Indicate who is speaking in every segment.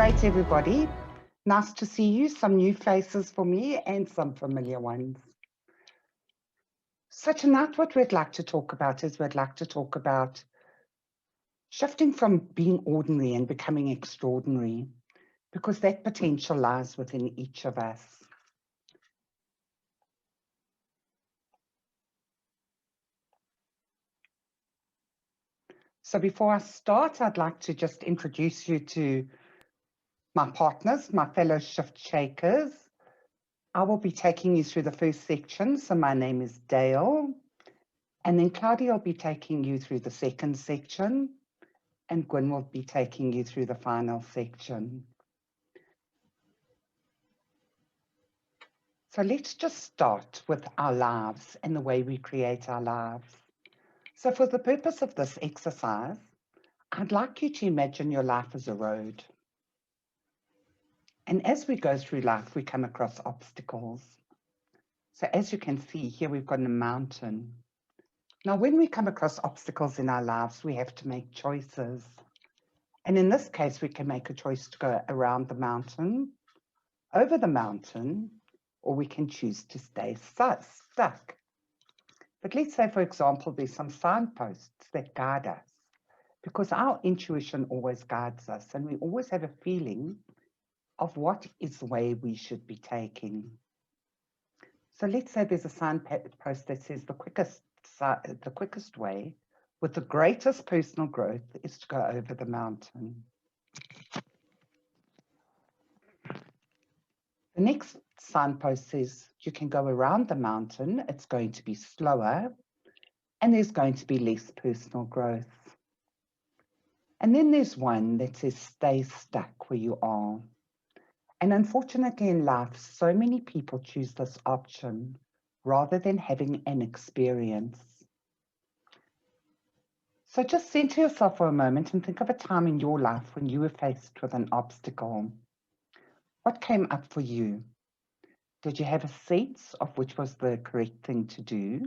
Speaker 1: great, everybody. Nice to see you, some new faces for me and some familiar ones. So tonight what we'd like to talk about is we'd like to talk about shifting from being ordinary and becoming extraordinary, because that potential lies within each of us. So before I start, I'd like to just introduce you to my partners, my fellow shift shakers. I will be taking you through the first section. So my name is Dale. And then Claudia will be taking you through the second section. And Gwyn will be taking you through the final section. So let's just start with our lives and the way we create our lives. So for the purpose of this exercise, I'd like you to imagine your life as a road. And as we go through life, we come across obstacles. So as you can see here, we've got a mountain. Now, when we come across obstacles in our lives, we have to make choices. And in this case, we can make a choice to go around the mountain, over the mountain, or we can choose to stay stuck. But let's say, for example, there's some signposts that guide us, because our intuition always guides us, and we always have a feeling of what is the way we should be taking. So let's say there's a signpost that says the quickest way with the greatest personal growth is to go over the mountain. The next signpost says you can go around the mountain, it's going to be slower, and there's going to be less personal growth. And then there's one that says stay stuck where you are. And unfortunately in life, so many people choose this option rather than having an experience. So just center yourself for a moment and think of a time in your life when you were faced with an obstacle. What came up for you? Did you have a sense of which was the correct thing to do,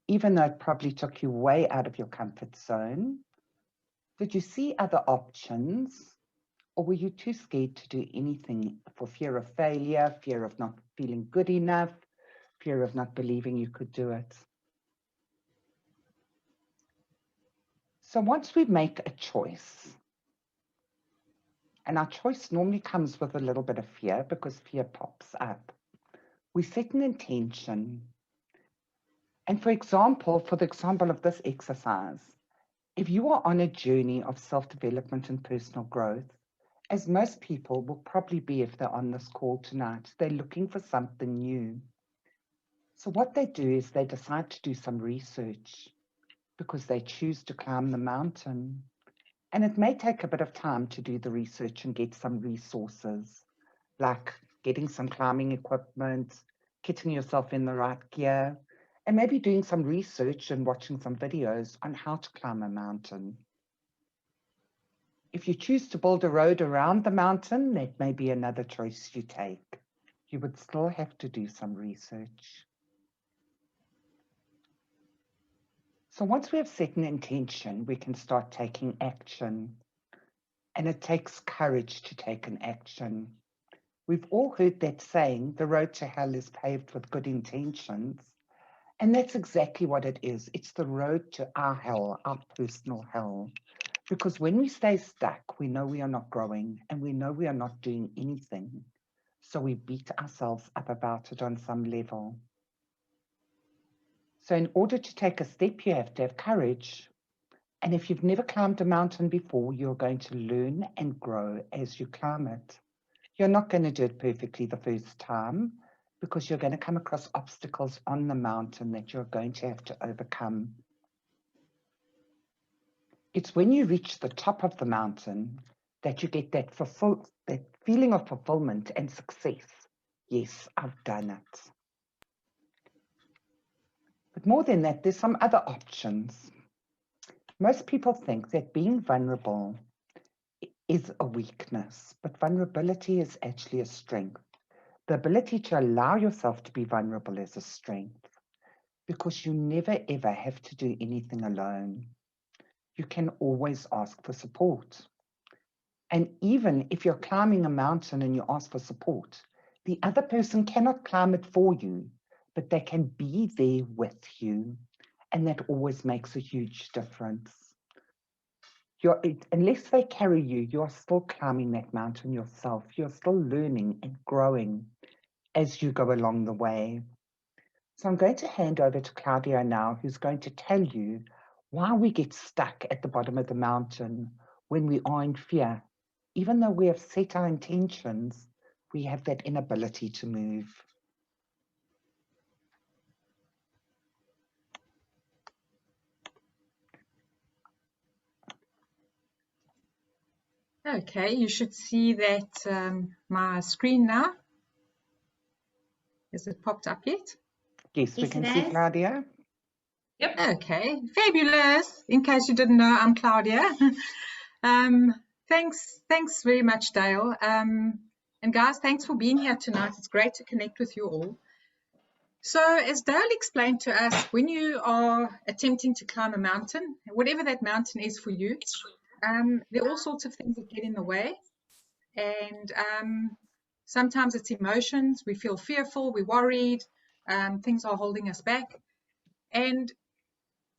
Speaker 1: even though it probably took you way out of your comfort zone? Did you see other options, or were you too scared to do anything for fear of failure, fear of not feeling good enough, fear of not believing you could do it? So once we make a choice, and our choice normally comes with a little bit of fear because fear pops up, we set an intention. And for example, for the example of this exercise, if you are on a journey of self-development and personal growth, as most people will probably be if they're on this call tonight, they're looking for something new. So what they do is they decide to do some research because they choose to climb the mountain. And it may take a bit of time to do the research and get some resources, like getting some climbing equipment, kitting yourself in the right gear, and maybe doing some research and watching some videos on how to climb a mountain. If you choose to build a road around the mountain, that may be another choice you take. You would still have to do some research. So once we have set an intention, we can start taking action. And it takes courage to take an action. We've all heard that saying, the road to hell is paved with good intentions. And that's exactly what it is. It's the road to our hell, our personal hell. Because when we stay stuck, we know we are not growing and we know we are not doing anything. So we beat ourselves up about it on some level. So in order to take a step, you have to have courage. And if you've never climbed a mountain before, you're going to learn and grow as you climb it. You're not going to do it perfectly the first time because you're going to come across obstacles on the mountain that you're going to have to overcome. It's when you reach the top of the mountain that you get that feeling of fulfillment and success. Yes, I've done it. But more than that, there's some other options. Most people think that being vulnerable is a weakness, but vulnerability is actually a strength. The ability to allow yourself to be vulnerable is a strength because you never ever have to do anything alone. You can always ask for support. And even if you're climbing a mountain and you ask for support, the other person cannot climb it for you, but they can be there with you. And that always makes a huge difference. Unless they carry you, you're still climbing that mountain yourself. You're still learning and growing as you go along the way. So I'm going to hand over to Claudia now, who's going to tell you why we get stuck at the bottom of the mountain when we are in fear. Even though we have set our intentions, we have that inability to move.
Speaker 2: Okay, you should see that my screen now. Has it popped up yet?
Speaker 1: Yes, we can see Claudia.
Speaker 2: Yep. Okay, fabulous. In case you didn't know, I'm Claudia. Thanks very much, Dale. And guys, thanks for being here tonight. It's great to connect with you all. So as Dale explained to us, when you are attempting to climb a mountain, whatever that mountain is for you, there are all sorts of things that get in the way. And sometimes it's emotions. We feel fearful, we're worried, things are holding us back. And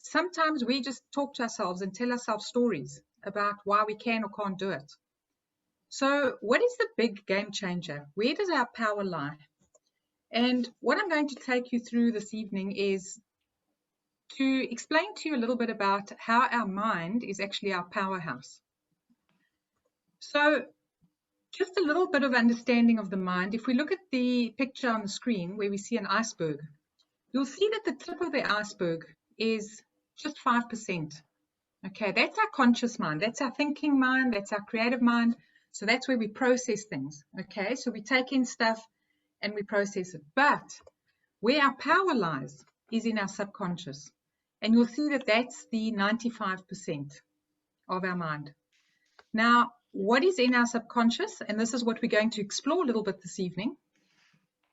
Speaker 2: sometimes we just talk to ourselves and tell ourselves stories about why we can or can't do it. So what is the big game changer? Where does our power lie? And what I'm going to take you through this evening is to explain to you a little bit about how our mind is actually our powerhouse. So just a little bit of understanding of the mind. If we look at the picture on the screen where we see an iceberg, you'll see that the tip of the iceberg is just 5%. Okay, that's our conscious mind. That's our thinking mind. That's our creative mind. So that's where we process things. Okay, so we take in stuff and we process it. But where our power lies is in our subconscious. And you'll see that that's the 95% of our mind. Now, what is in our subconscious? And this is what we're going to explore a little bit this evening.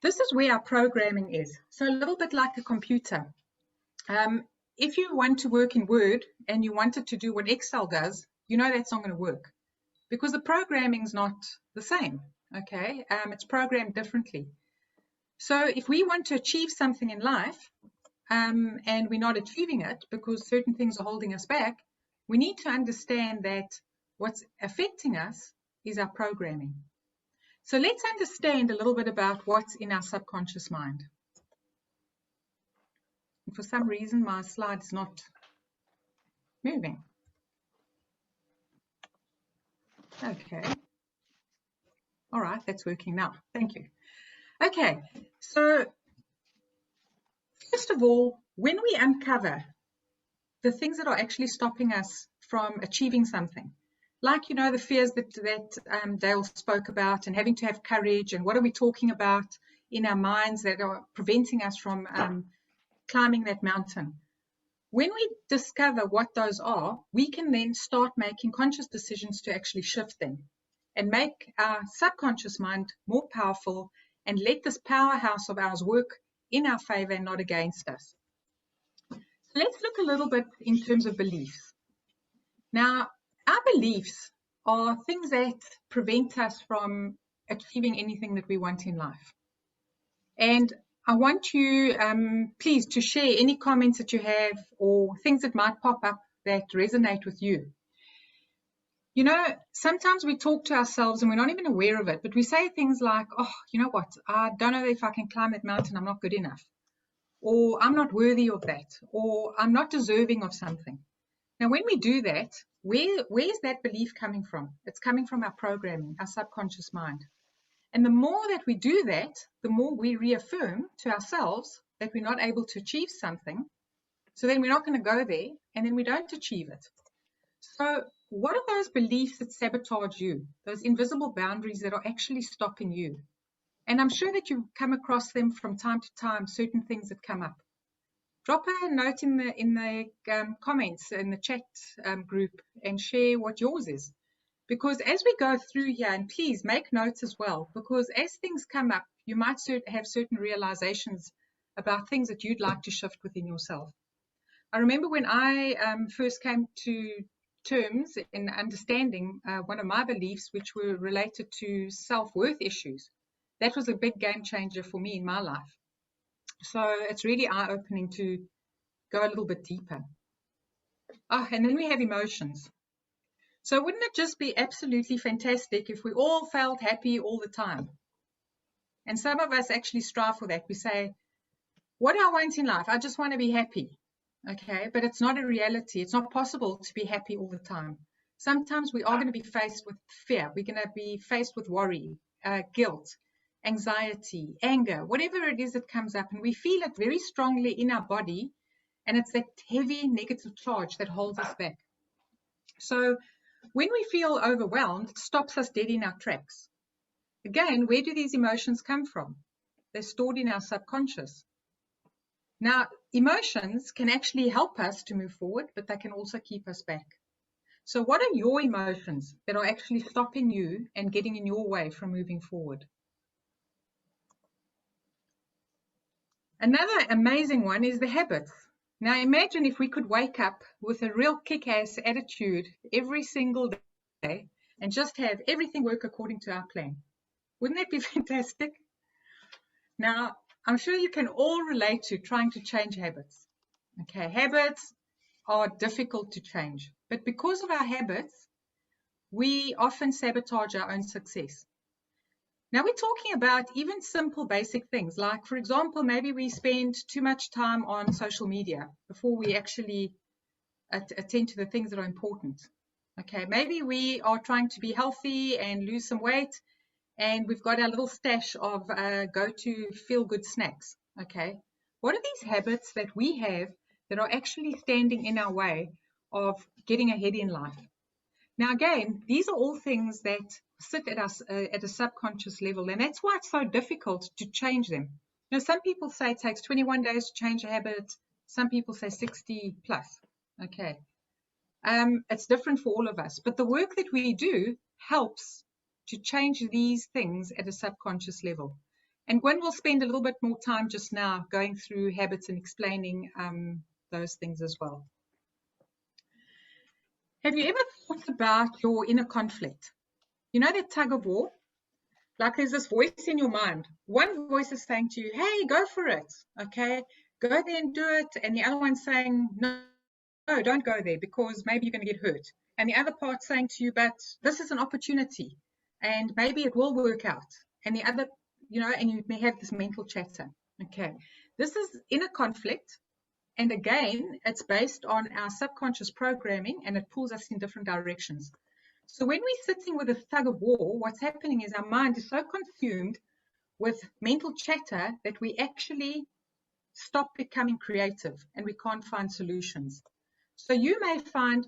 Speaker 2: This is where our programming is. So a little bit like a computer. If you want to work in Word and you wanted to do what Excel does, you know that's not going to work because the programming is not the same. Okay, it's programmed differently. So if we want to achieve something in life and we're not achieving it because certain things are holding us back, we need to understand that what's affecting us is our programming. So let's understand a little bit about what's in our subconscious mind. And for some reason, my slide is not moving. Okay. All right, that's working now. Thank you. Okay, so first of all, when we uncover the things that are actually stopping us from achieving something, like, you know, the fears that Dale spoke about and having to have courage and what are we talking about in our minds that are preventing us from climbing that mountain. When we discover what those are, we can then start making conscious decisions to actually shift them and make our subconscious mind more powerful and let this powerhouse of ours work in our favor and not against us. So let's look a little bit in terms of beliefs. Now, our beliefs are things that prevent us from achieving anything that we want in life. And I want you, please, to share any comments that you have or things that might pop up that resonate with you. You know, sometimes we talk to ourselves and we're not even aware of it, but we say things like, oh, you know what, I don't know if I can climb that mountain, I'm not good enough. Or I'm not worthy of that. Or I'm not deserving of something. Now, when we do that, where's that belief coming from? It's coming from our programming, our subconscious mind. And the more that we do that, the more we reaffirm to ourselves that we're not able to achieve something. So then we're not going to go there, and then we don't achieve it. So what are those beliefs that sabotage you? Those invisible boundaries that are actually stopping you? And I'm sure that you've come across them from time to time, certain things that come up. Drop a note in the comments in the chat group and share what yours is. Because as we go through here, and please make notes as well, because as things come up, you might have certain realizations about things that you'd like to shift within yourself. I remember when I first came to terms in understanding one of my beliefs, which were related to self-worth issues. That was a big game changer for me in my life. So it's really eye-opening to go a little bit deeper. Oh, and then we have emotions. So wouldn't it just be absolutely fantastic if we all felt happy all the time? And some of us actually strive for that. We say, what do I want in life? I just want to be happy. Okay, but it's not a reality. It's not possible to be happy all the time. Sometimes we are going to be faced with fear. We're going to be faced with worry, guilt, anxiety, anger, whatever it is that comes up. And we feel it very strongly in our body. And it's that heavy negative charge that holds us back. So when we feel overwhelmed, it stops us dead in our tracks. Again, where do these emotions come from? They're stored in our subconscious. Now, emotions can actually help us to move forward, but they can also keep us back. So what are your emotions that are actually stopping you and getting in your way from moving forward? Another amazing one is the habits. Now, imagine if we could wake up with a real kick-ass attitude every single day and just have everything work according to our plan. Wouldn't that be fantastic? Now, I'm sure you can all relate to trying to change habits. Okay, habits are difficult to change, but because of our habits, we often sabotage our own success. Now we're talking about even simple basic things, like, for example, maybe we spend too much time on social media before we actually attend to the things that are important. Okay, maybe we are trying to be healthy and lose some weight, and we've got our little stash of go-to feel-good snacks. Okay, what are these habits that we have that are actually standing in our way of getting ahead in life? Now, again, these are all things that sit at us at a subconscious level, and that's why it's so difficult to change them. You know, some people say it takes 21 days to change a habit. Some people say 60 plus. Okay, it's different for all of us, but the work that we do helps to change these things at a subconscious level. And Gwyn will spend a little bit more time just now going through habits and explaining those things as well. Have you ever thought about your inner conflict? You know that tug of war? Like there's this voice in your mind. One voice is saying to you, hey, go for it. Okay, go there and do it. And the other one's saying, no, don't go there because maybe you're going to get hurt. And the other part saying to you, but this is an opportunity and maybe it will work out. And the other, you know, and you may have this mental chatter. Okay, this is inner conflict. And again, it's based on our subconscious programming and it pulls us in different directions. So when we're sitting with a tug of war, what's happening is our mind is so consumed with mental chatter that we actually stop becoming creative and we can't find solutions. So you may find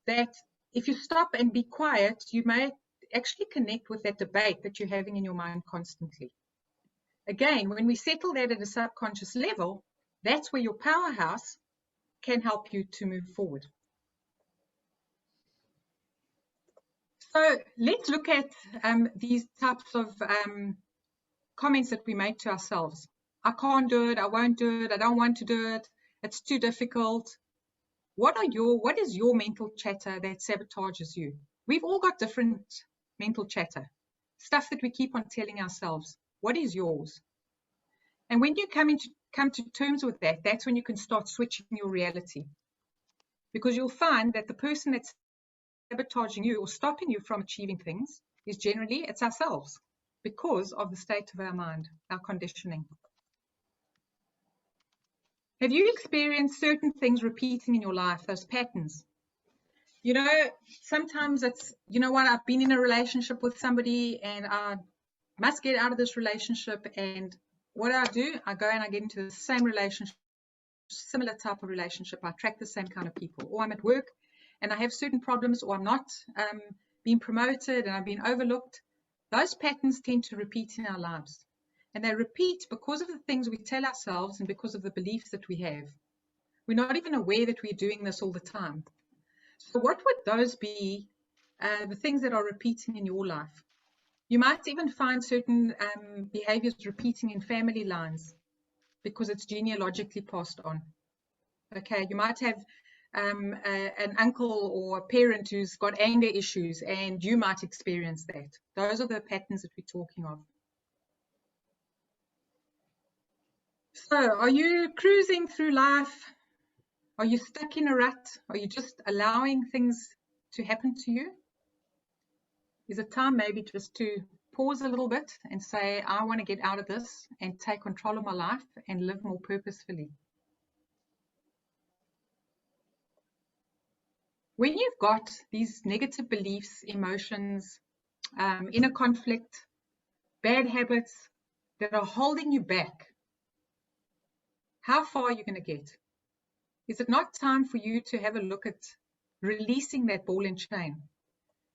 Speaker 2: that if you stop and be quiet, you may actually connect with that debate that you're having in your mind constantly. Again, when we settle that at a subconscious level, that's where your powerhouse can help you to move forward. So let's look at these types of comments that we make to ourselves. I can't do it, I won't do it, I don't want to do it, it's too difficult. What is your mental chatter that sabotages you? We've all got different mental chatter, stuff that we keep on telling ourselves. What is yours? And when you come to terms with that, that's when you can start switching your reality. Because you'll find that the person that's sabotaging you or stopping you from achieving things is generally, it's ourselves because of the state of our mind, our conditioning. Have you experienced certain things repeating in your life, those patterns? You know, sometimes it's, you know what, I've been in a relationship with somebody and I must get out of this relationship. And what do? I go and I get into the same relationship, similar type of relationship. I attract the same kind of people. Or I'm at work and I have certain problems, or I'm not being promoted and I've been overlooked. Those patterns tend to repeat in our lives. And they repeat because of the things we tell ourselves and because of the beliefs that we have. We're not even aware that we're doing this all the time. So what would those be, the things that are repeating in your life? You might even find certain behaviors repeating in family lines because it's genealogically passed on. Okay, you might have an uncle or a parent who's got anger issues, and you might experience that. Those are the patterns that we're talking of. So, are you cruising through life? Are you stuck in a rut? Are you just allowing things to happen to you? Is it time maybe just to pause a little bit and say, I want to get out of this and take control of my life and live more purposefully? When you've got these negative beliefs, emotions, inner conflict, bad habits that are holding you back, how far are you going to get? Is it not time for you to have a look at releasing that ball and chain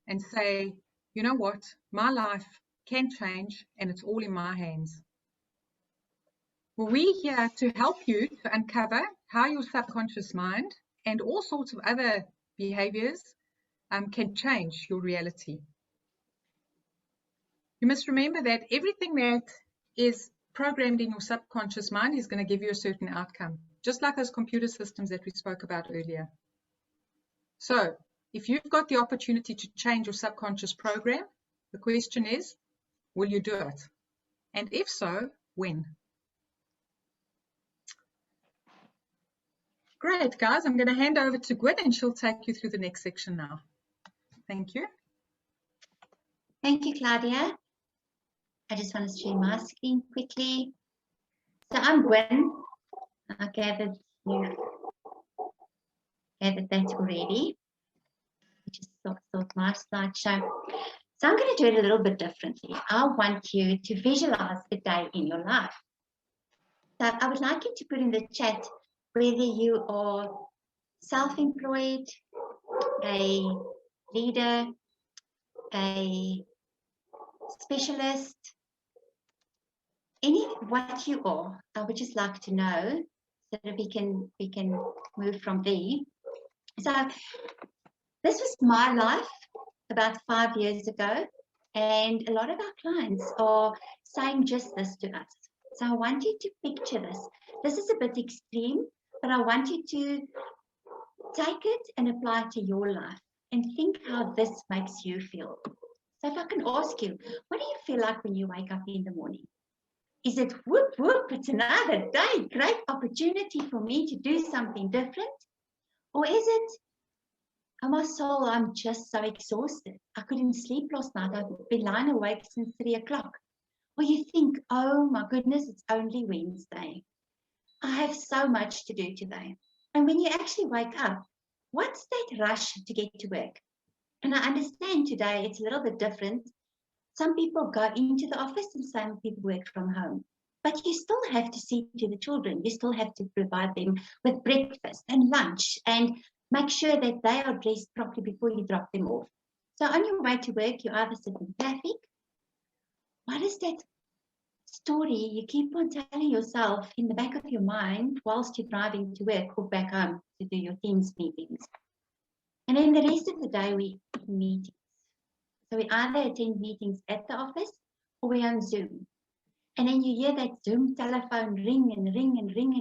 Speaker 2: and say, you know what, my life can change and it's all in my hands? Well, we're here to help you to uncover how your subconscious mind and all sorts of other behaviors can change your reality. You must remember that everything that is programmed in your subconscious mind is going to give you a certain outcome, just like those computer systems that we spoke about earlier. So, if you've got the opportunity to change your subconscious program, the question is, will you do it? And if so, when? Great, guys. I'm going to hand over to Gwyn and she'll take you through the next section now. Thank you.
Speaker 3: Thank you, Claudia. I just want to share my screen quickly. So I'm Gwyn. I gathered that already. Just sort my slideshow. So I'm going to do it a little bit differently. I want you to visualize a day in your life. So I would like you to put in the chat whether you are self-employed, a leader, a specialist, what you are. I would just like to know so that we can move from there. So this was my life about 5 years ago, and a lot of our clients are saying just this to us. So I want you to picture this. This is a bit extreme, but I want you to take it and apply it to your life and think how this makes you feel. So if I can ask you, what do you feel like when you wake up in the morning? Is it whoop, whoop, it's another day, great opportunity for me to do something different? Or is it, oh my soul, I'm just so exhausted. I couldn't sleep last night. I've been lying awake since 3 o'clock. Or you think, oh my goodness, it's only Wednesday. I have so much to do today. And when you actually wake up, what's that rush to get to work? And I understand today it's a little bit different. Some people go into the office and some people work from home. But you still have to see to the children. You still have to provide them with breakfast and lunch and make sure that they are dressed properly before you drop them off. So on your way to work, you either sit in traffic. What is that story you keep on telling yourself in the back of your mind whilst you're driving to work or back home to do your Teams meetings? And then the rest of the day, we meetings. So we either attend meetings at the office or we're on Zoom. And then you hear that Zoom telephone ring and ring and ring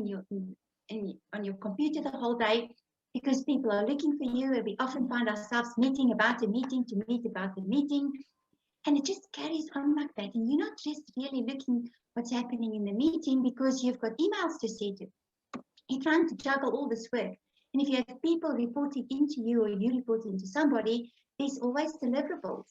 Speaker 3: on your computer the whole day because people are looking for you, and we often find ourselves meeting about a meeting to meet about the meeting. And it just carries on like that. And you're not just really looking what's happening in the meeting because you've got emails to see to. You're trying to juggle all this work. And if you have people reporting into you or you reporting to somebody, there's always deliverables.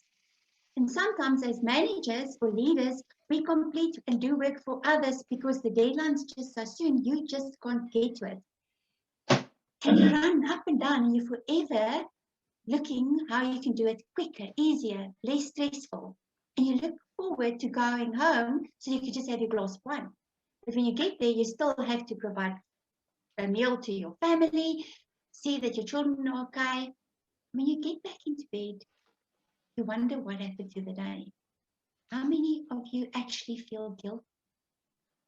Speaker 3: And sometimes as managers or leaders, we complete and do work for others because the deadline's just so soon, you just can't get to it. And you run up and down and you're forever looking how you can do it quicker, easier, less stressful. And you look forward to going home so you can just have your glass of wine. But when you get there, you still have to provide a meal to your family, see that your children are okay. When you get back into bed, you wonder what happened to the day. How many of you actually feel guilt?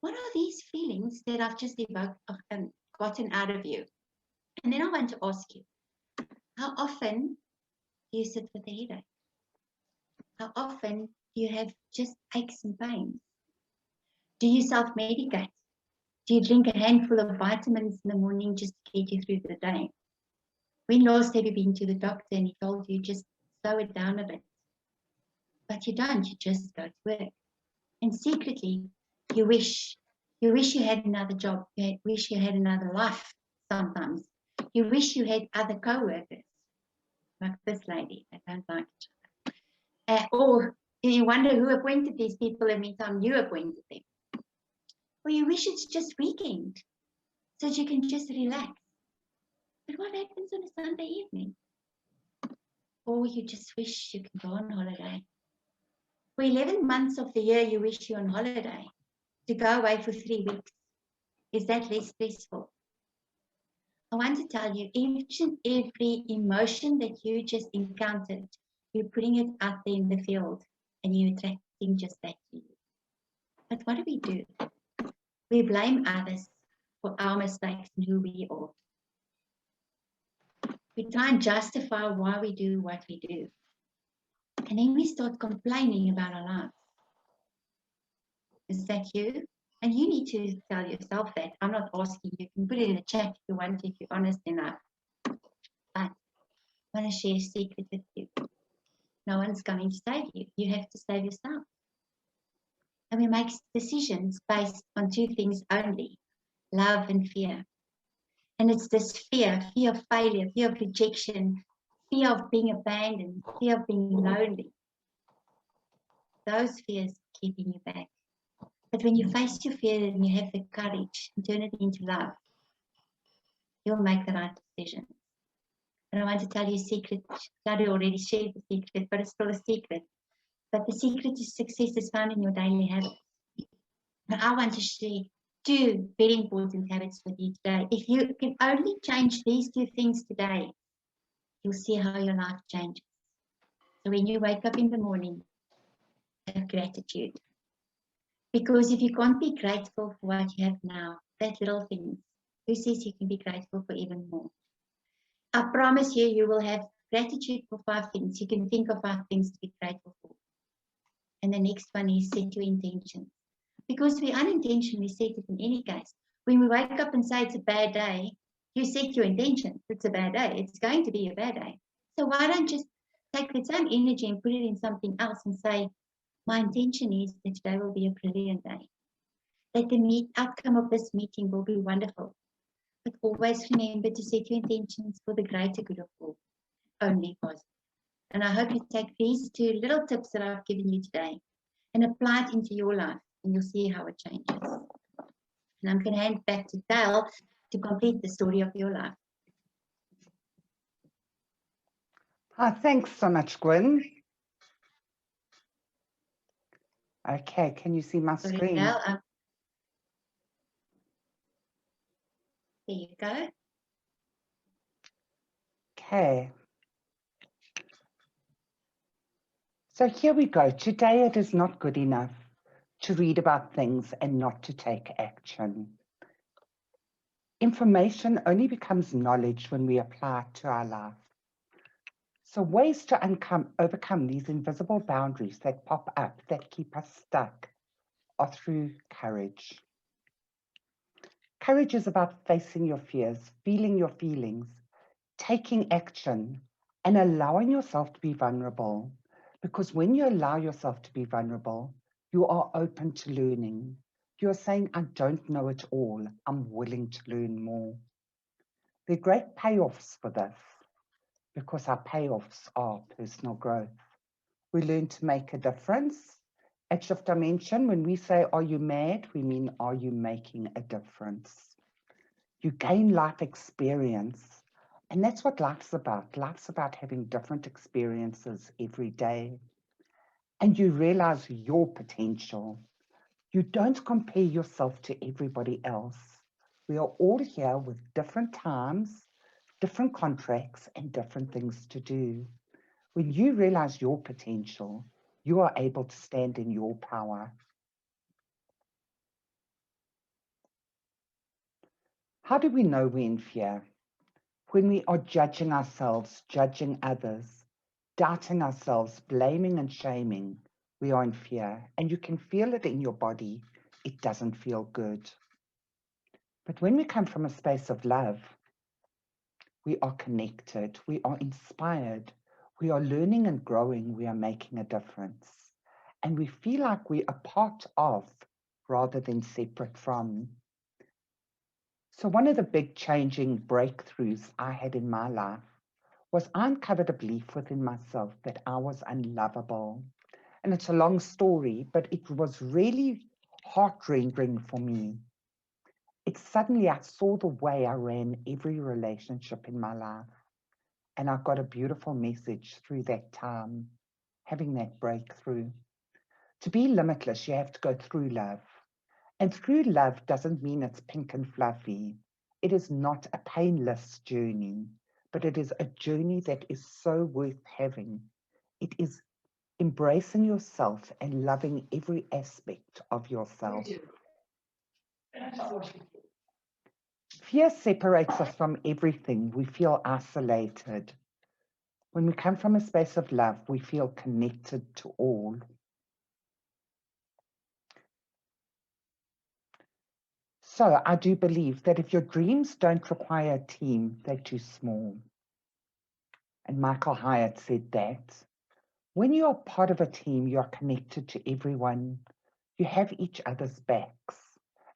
Speaker 3: What are these feelings that I've just evoked and gotten out of you? And then I want to ask you, how often do you sit with a headache? How often do you have just aches and pains? Do you self-medicate? Do you drink a handful of vitamins in the morning just to get you through the day? When last have you been to the doctor and he told you just slow it down a bit? But you don't, you just go to work. And secretly, you wish you had another job, you wish you had another life sometimes. You wish you had other co-workers, like this lady. I don't like each other. Or you wonder who appointed these people, and meantime you appointed them. Or you wish it's just weekend, so that you can just relax. But what happens on a Sunday evening? Or you just wish you can go on holiday. For 11 months of the year, you wish you're on holiday. To go away for 3 weeks, is that less stressful? I want to tell you, each and every emotion that you just encountered, you're putting it out there in the field and you're attracting just that to you. But what do? We blame others for our mistakes and who we are. We try and justify why we do what we do. And then we start complaining about our lives. Is that you? And you need to tell yourself that. I'm not asking you. You can put it in the chat if you want, if you're honest enough. But I want to share a secret with you. No one's coming to save you. You have to save yourself. And we make decisions based on 2 things only, love and fear. And it's this fear of failure, fear of rejection, fear of being abandoned, fear of being lonely. Those fears keeping you back. But when you face your fear and you have the courage and turn it into love, you'll make the right decision. And I want to tell you a secret. Claudia already shared the secret, but it's still a secret. But the secret to success is found in your daily habits. And I want to share 2 very important habits with you today. If you can only change these 2 things today, you'll see how your life changes. So when you wake up in the morning, have gratitude. Because if you can't be grateful for what you have now, that little thing, who says you can be grateful for even more? I promise you, you will have gratitude for 5 things. You can think of 5 things to be grateful for. And the next one is set your intentions. Because we unintentionally set it in any case. When we wake up and say it's a bad day, you set your intention. It's a bad day. It's going to be a bad day. So why don't you just take the same energy and put it in something else and say, my intention is that today will be a brilliant day. That the outcome of this meeting will be wonderful. But always remember to set your intentions for the greater good of all. Only positive. And I hope you take these 2 little tips that I've given you today and apply it into your life, and you'll see how it changes. And I'm going to hand back to Dale to complete the story of your life.
Speaker 1: Thanks so much, Gwyn. Okay, can you see my
Speaker 3: Sorry,
Speaker 1: screen?
Speaker 3: Dale, there you go.
Speaker 1: Okay. So here we go. Today it is not good enough to read about things and not to take action. Information only becomes knowledge when we apply it to our life. So ways to overcome these invisible boundaries that pop up, that keep us stuck, are through courage. Courage is about facing your fears, feeling your feelings, taking action, and allowing yourself to be vulnerable. Because when you allow yourself to be vulnerable, you are open to learning. You're saying, I don't know it all. I'm willing to learn more. There are great payoffs for this because our payoffs are personal growth. We learn to make a difference. At Shift Dimension, when we say, are you mad? We mean, are you making a difference? You gain life experience. And that's what life's about. Life's about having different experiences every day. And you realize your potential. You don't compare yourself to everybody else. We are all here with different times, different contracts, and different things to do. When you realize your potential, you are able to stand in your power. How do we know we're in fear? When we are judging ourselves, judging others, doubting ourselves, blaming and shaming, we are in fear. And you can feel it in your body. It doesn't feel good. But when we come from a space of love, we are connected, we are inspired, we are learning and growing, we are making a difference. And we feel like we are part of rather than separate from. So one of the big changing breakthroughs I had in my life was I uncovered a belief within myself that I was unlovable. And it's a long story, but it was really heart-rending for me. Suddenly I saw the way I ran every relationship in my life. And I got a beautiful message through that time, having that breakthrough. To be limitless, you have to go through love. And through love doesn't mean it's pink and fluffy. It is not a painless journey, but it is a journey that is so worth having. It is embracing yourself and loving every aspect of yourself. Fear separates us from everything. We feel isolated. When we come from a space of love, we feel connected to all. So I do believe that if your dreams don't require a team, they're too small. And Michael Hyatt said that. When you are part of a team, you are connected to everyone. You have each other's backs.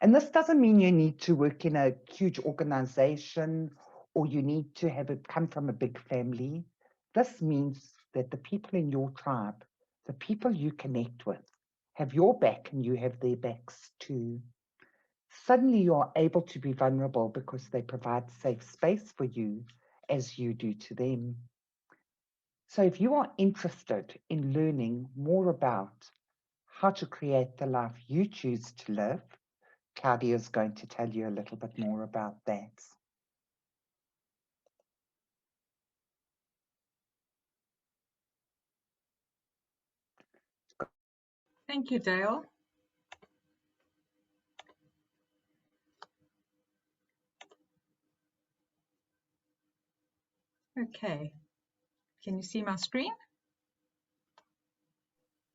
Speaker 1: And this doesn't mean you need to work in a huge organization or you need to have it come from a big family. This means that the people in your tribe, the people you connect with, have your back and you have their backs too. Suddenly you are able to be vulnerable because they provide safe space for you as you do to them. So if you are interested in learning more about how to create the life you choose to live, Claudia is going to tell you a little bit more about that.
Speaker 2: Thank you, Dale. Okay, can you see my screen?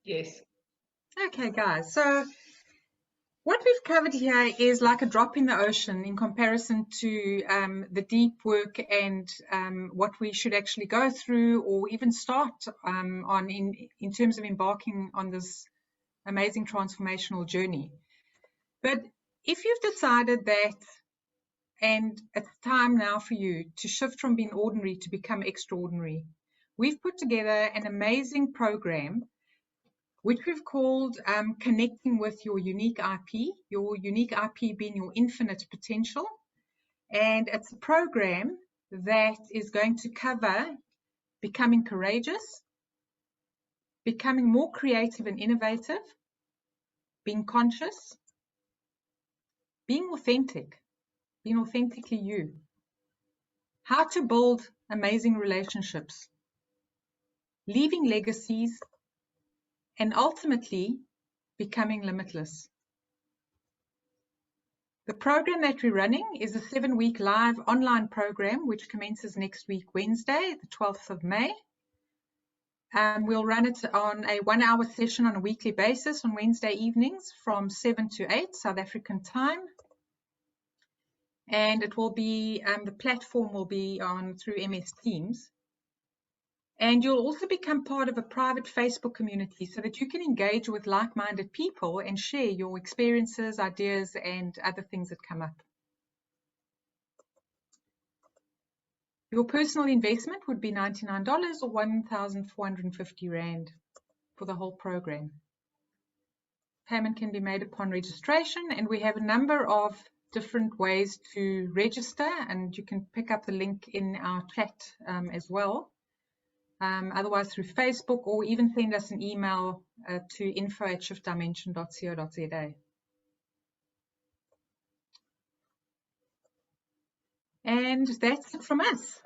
Speaker 4: Yes.
Speaker 2: Okay, guys, so what we've covered here is like a drop in the ocean in comparison to the deep work and what we should actually go through or even start on in terms of embarking on this amazing transformational journey. But if you've decided that, and it's time now for you to shift from being ordinary to become extraordinary, we've put together an amazing program which we've called Connecting with Your Unique IP being your infinite potential. And it's a program that is going to cover becoming courageous, becoming more creative and innovative, being conscious, being authentically you, how to build amazing relationships, leaving legacies, and ultimately becoming limitless. The program that we're running is a 7-week live online program which commences next week, Wednesday, the 12th of May. We'll run it on a 1-hour session on a weekly basis on Wednesday evenings from 7 to 8 South African time. And it will be, the platform will be on through MS Teams. And you'll also become part of a private Facebook community so that you can engage with like-minded people and share your experiences, ideas, and other things that come up. Your personal investment would be $99 or 1,450 Rand for the whole program. Payment can be made upon registration, and we have a number of different ways to register, and you can pick up the link in our chat as well. Otherwise through Facebook, or even send us an email to info@shiftdimension.co.za. And that's it from us.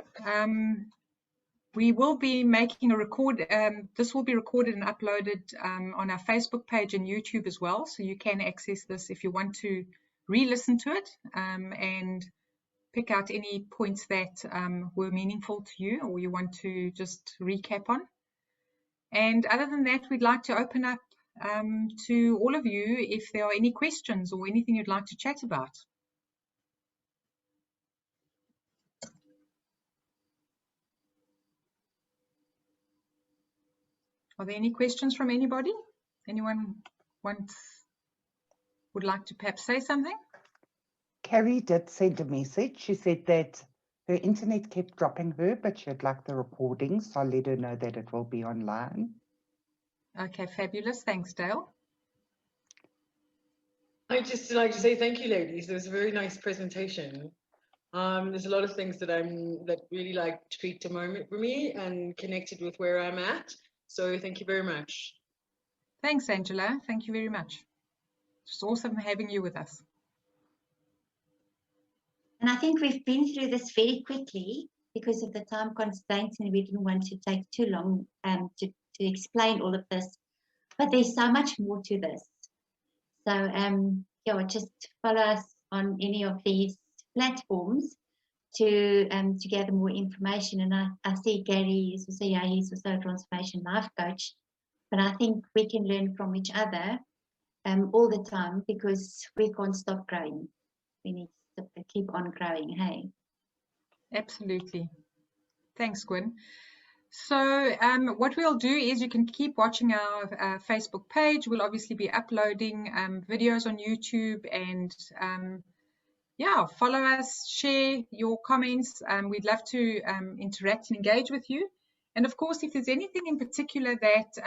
Speaker 2: We will be making a record. This will be recorded and uploaded on our Facebook page and YouTube as well. So you can access this if you want to re-listen to it and pick out any points that were meaningful to you or you want to just recap on. And other than that, we'd like to open up to all of you if there are any questions or anything you'd like to chat about. Are there any questions from anybody? Anyone would like to perhaps say something?
Speaker 1: Carrie did send a message. She said that her internet kept dropping her, but she'd like the recording, so I'll let her know that it will be online.
Speaker 2: Okay, fabulous. Thanks, Dale.
Speaker 4: I'd just like to say thank you, ladies. It was a very nice presentation. There's a lot of things that really like tweaked a moment for me and connected with where I'm at. So thank you very much.
Speaker 2: Thanks, Angela. Thank you very much. It's awesome having you with us.
Speaker 3: And I think we've been through this very quickly because of the time constraints, and we didn't want to take too long to explain all of this. But there's so much more to this. So yeah, just follow us on any of these platforms to gather more information. And I see Gary is also, yeah, he's also a transformation life coach. But I think we can learn from each other all the time, because we can't stop growing. We need to keep on growing, hey?
Speaker 2: Absolutely. Thanks, Gwyn. So what we'll do is you can keep watching our Facebook page. We'll obviously be uploading videos on YouTube, and yeah, follow us, share your comments. We'd love to interact and engage with you. And of course, if there's anything in particular that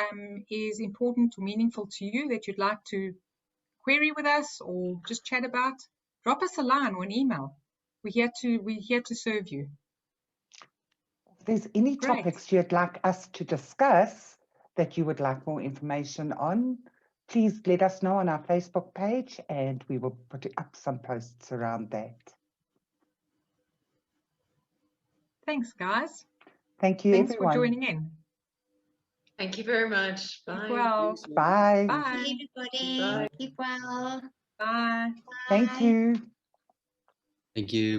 Speaker 2: is important or meaningful to you that you'd like to query with us or just chat about, drop us a line or an email. We're here to serve you.
Speaker 1: If there's any
Speaker 2: Great.
Speaker 1: topics you'd like us to discuss that you would like more information on, please let us know on our Facebook page, and we will put up some posts around that.
Speaker 2: Thanks, guys.
Speaker 1: Thank you,
Speaker 2: Thanks
Speaker 1: everyone.
Speaker 2: for joining in.
Speaker 4: Thank you very much. Bye.
Speaker 2: Keep well.
Speaker 1: Bye.
Speaker 2: Bye.
Speaker 3: Thank you, everybody.
Speaker 4: Bye.
Speaker 3: Keep well.
Speaker 2: Bye.
Speaker 1: Thank
Speaker 3: Bye.
Speaker 1: you.
Speaker 5: Thank you.